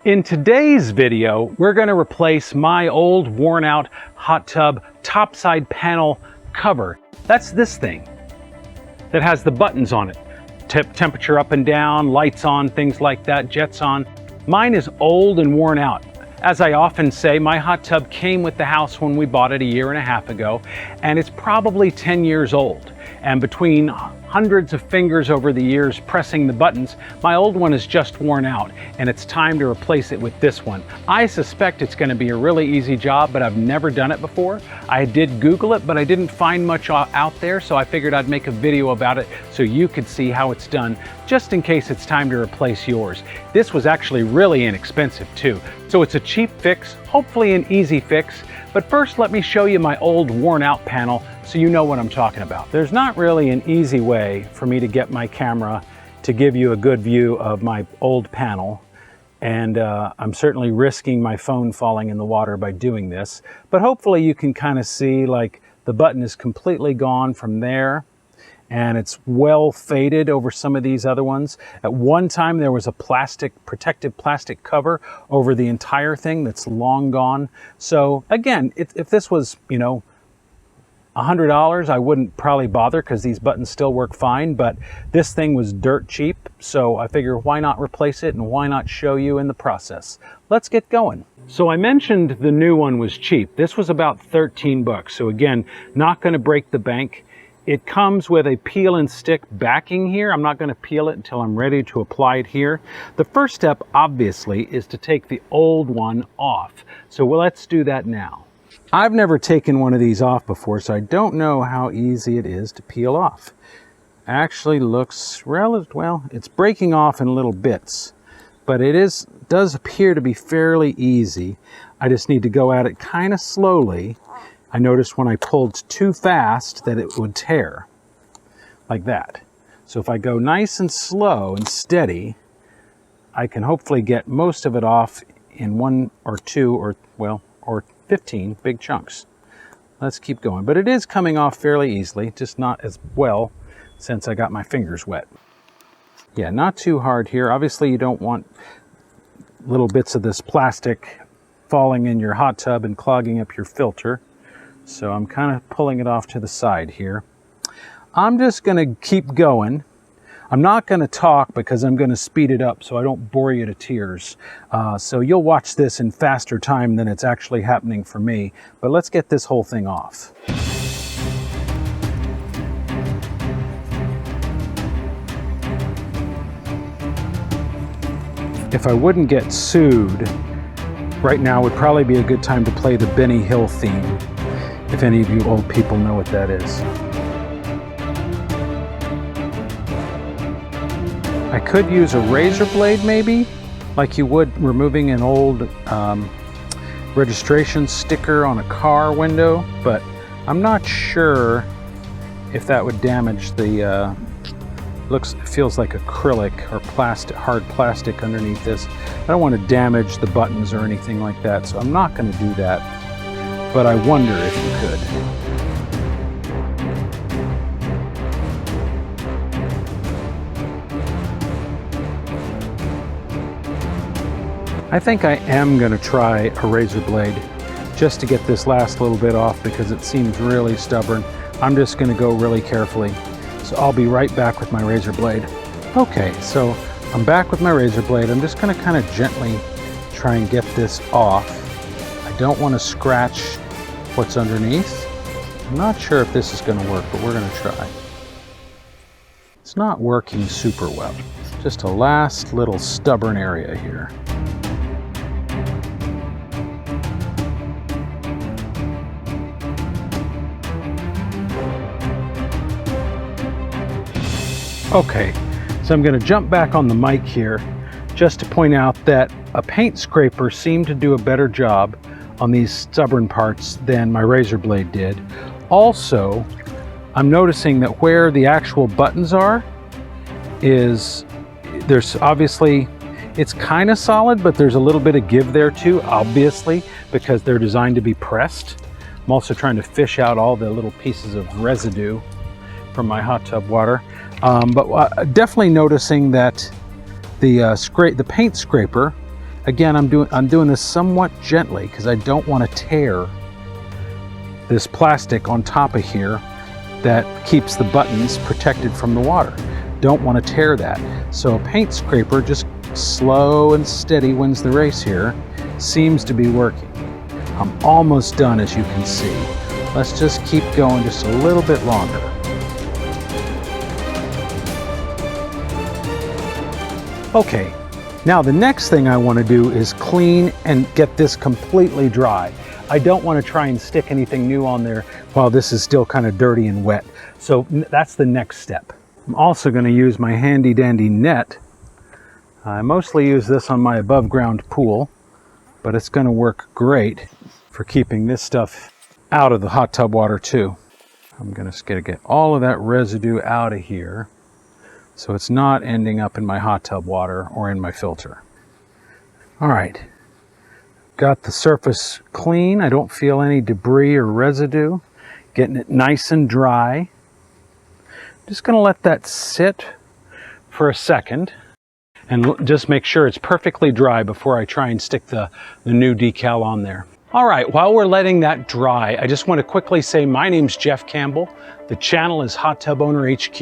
In today's video, we're going to replace my old worn out hot tub topside panel cover. That's this thing that has the buttons on it. Temperature up and down, lights on, things like that, jets on. Mine is old and worn out. As I often say, my hot tub came with the house when we bought it a year and a half ago, and it's probably 10 years old. And between hundreds of fingers over the years pressing the buttons, my old one is just worn out, and it's time to replace it with this one. I suspect it's going to be a really easy job, but I've never done it before. I did Google it, but I didn't find much out there, so I figured I'd make a video about it so you could see how it's done, just in case it's time to replace yours. This was actually really inexpensive too, so it's a cheap fix, hopefully an easy fix. But first, let me show you my old worn out panel so you know what I'm talking about. There's not really an easy way for me to get my camera to give you a good view of my old panel. And I'm certainly risking my phone falling in the water by doing this. But hopefully you can kind of see, like, the button is completely gone from there. And it's well faded over some of these other ones. At one time there was a protective plastic cover over the entire thing that's long gone. So again, if this was, you know, $100, I wouldn't probably bother because these buttons still work fine, but this thing was dirt cheap. So I figure why not replace it and why not show you in the process. Let's get going. So I mentioned the new one was cheap. This was about 13 bucks. So again, not gonna break the bank. It comes with a peel and stick backing here. I'm not going to peel it until I'm ready to apply it here. The first step, obviously, is to take the old one off. So let's do that now. I've never taken one of these off before, so I don't know how easy it is to peel off. Actually looks well, it's breaking off in little bits, but it does appear to be fairly easy. I just need to go at it kind of slowly. I noticed when I pulled too fast that it would tear, like that. So if I go nice and slow and steady, I can hopefully get most of it off in 1 or 2 or 15 big chunks. Let's keep going. But it is coming off fairly easily, just not as well since I got my fingers wet. Yeah, not too hard here. Obviously you don't want little bits of this plastic falling in your hot tub and clogging up your filter. So I'm kind of pulling it off to the side here. I'm just going to keep going. I'm not going to talk because I'm going to speed it up so I don't bore you to tears. So you'll watch this in faster time than it's actually happening for me. But let's get this whole thing off. If I wouldn't get sued, right now would probably be a good time to play the Benny Hill theme. If any of you old people know what that is. I could use a razor blade maybe, like you would removing an old registration sticker on a car window, but I'm not sure if that would damage the, it feels like acrylic or plastic, hard plastic underneath this. I don't want to damage the buttons or anything like that, so I'm not going to do that. But I wonder if you could. I think I am going to try a razor blade just to get this last little bit off because it seems really stubborn. I'm just going to go really carefully. So I'll be right back with my razor blade. Okay, so I'm back with my razor blade. I'm just going to kind of gently try and get this off. I don't want to scratch what's underneath. I'm not sure if this is going to work, but we're going to try. It's not working super well. Just a last little stubborn area here. Okay, so I'm going to jump back on the mic here just to point out that a paint scraper seemed to do a better job on these stubborn parts than my razor blade did. Also, I'm noticing that where the actual buttons are there's obviously, it's kind of solid, but there's a little bit of give there too, obviously, because they're designed to be pressed. I'm also trying to fish out all the little pieces of residue from my hot tub water. But definitely noticing that the paint scraper Again, I'm doing this somewhat gently because I don't want to tear this plastic on top of here that keeps the buttons protected from the water. Don't want to tear that. So a paint scraper, just slow and steady, wins the race here. Seems to be working. I'm almost done, as you can see. Let's just keep going just a little bit longer. Okay, now the next thing I want to do is clean and get this completely dry. I don't want to try and stick anything new on there while this is still kind of dirty and wet. So that's the next step. I'm also going to use my handy dandy net. I mostly use this on my above ground pool, but it's going to work great for keeping this stuff out of the hot tub water too. I'm going to get all of that residue out of here so it's not ending up in my hot tub water or in my filter. All right, got the surface clean. I don't feel any debris or residue. Getting it nice and dry. Just going to let that sit for a second and just make sure it's perfectly dry before I try and stick the new decal on there. All right, while we're letting that dry, I just want to quickly say my name's Jeff Campbell. The channel is Hot Tub Owner HQ.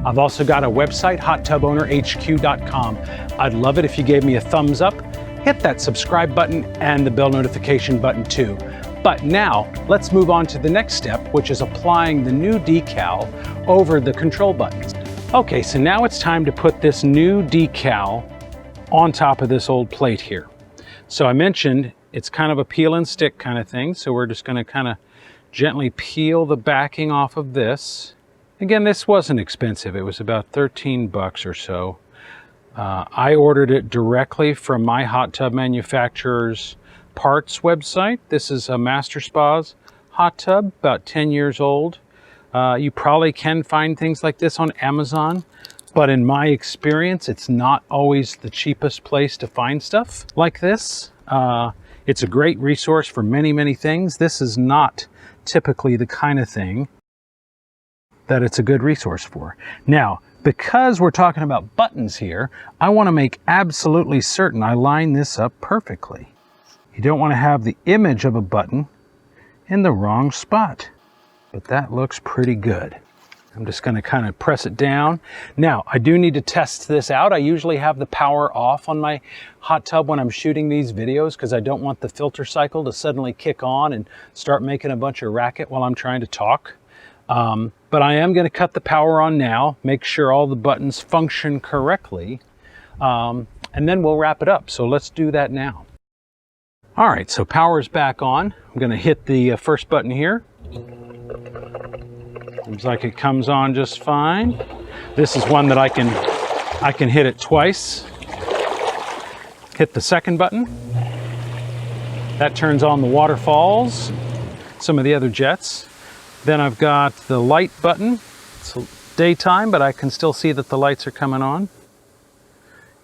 I've also got a website, hottubownerhq.com. I'd love it if you gave me a thumbs up, hit that subscribe button and the bell notification button too. But now let's move on to the next step, which is applying the new decal over the control buttons. Okay, so now it's time to put this new decal on top of this old plate here. So I mentioned it's kind of a peel and stick kind of thing. So we're just going to kind of gently peel the backing off of this. Again, this wasn't expensive. It was about 13 bucks or so. I ordered it directly from my hot tub manufacturer's parts website. This is a Master Spa's hot tub, about 10 years old. You probably can find things like this on Amazon, but in my experience, it's not always the cheapest place to find stuff like this. It's a great resource for many, many things. This is not typically the kind of thing that it's a good resource for. Now, because we're talking about buttons here, I want to make absolutely certain I line this up perfectly. You don't want to have the image of a button in the wrong spot, but that looks pretty good. I'm just going to kind of press it down. Now, I do need to test this out. I usually have the power off on my hot tub when I'm shooting these videos because I don't want the filter cycle to suddenly kick on and start making a bunch of racket while I'm trying to talk. But I am going to cut the power on now, make sure all the buttons function correctly, and then we'll wrap it up. So let's do that now. All right, so power's back on. I'm going to hit the first button here. Seems like it comes on just fine. This is one that I can hit it twice. Hit the second button. That turns on the waterfalls, some of the other jets. Then I've got the light button. It's daytime, but I can still see that the lights are coming on.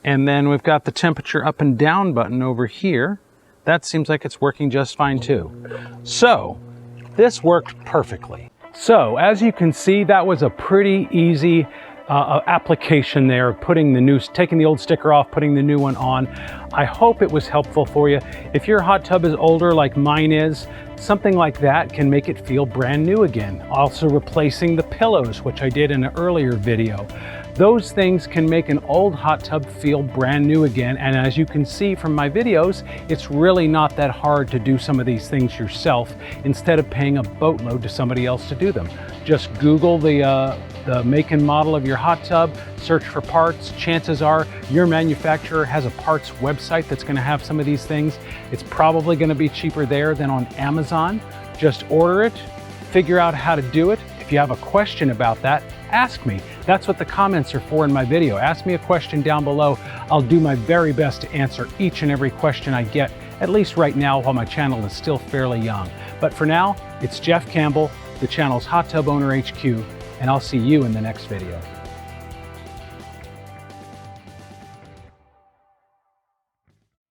And then we've got the temperature up and down button over here. That seems like it's working just fine too. So this worked perfectly. So as you can see, that was a pretty easy application there, taking the old sticker off, putting the new one on. I hope it was helpful for you. If your hot tub is older like mine is, something like that can make it feel brand new again. Also replacing the pillows, which I did in an earlier video. Those things can make an old hot tub feel brand new again. And as you can see from my videos, it's really not that hard to do some of these things yourself instead of paying a boatload to somebody else to do them. Just Google the make and model of your hot tub, search for parts. Chances are your manufacturer has a parts website that's going to have some of these things. It's probably going to be cheaper there than on Amazon. Just order it, figure out how to do it. If you have a question about that, ask me. That's what the comments are for in my video. Ask me a question down below. I'll do my very best to answer each and every question I get, at least right now while my channel is still fairly young. But for now, it's Jeff Campbell, the channel's Hot Tub Owner HQ, and I'll see you in the next video.